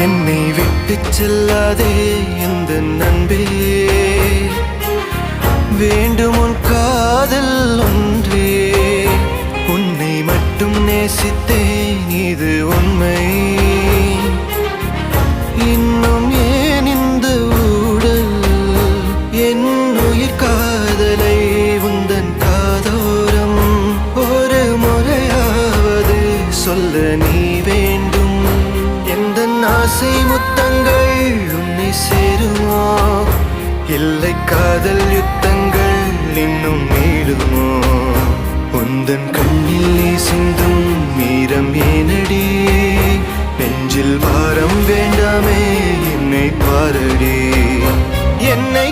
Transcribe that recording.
என்னை விட்டு செல்லாதே எந்த நண்பே, வேண்டும் உன் காதல் ஒன்றே. உன்னை மட்டும் நேசித்தேன் இது உண்மை. இன்னும் ஏன் இந்த ஊடல் என் உயிர் காதலை உந்தன் காதோரம் ஒரு முறையாவது சொல்ல நீ வேண்டும். எந்த ஆசை முத்தங்கள் உன்னை சேருமோ, இல்லை காதல் யுத்தங்கள் இன்னும் நீடுமோ. உந்தன் கண்ணில் நீ சிந்தும் மீரம் ஏனடி, நெஞ்சில் பாரம் வேண்டாமே என்னை பாரடி. என்னை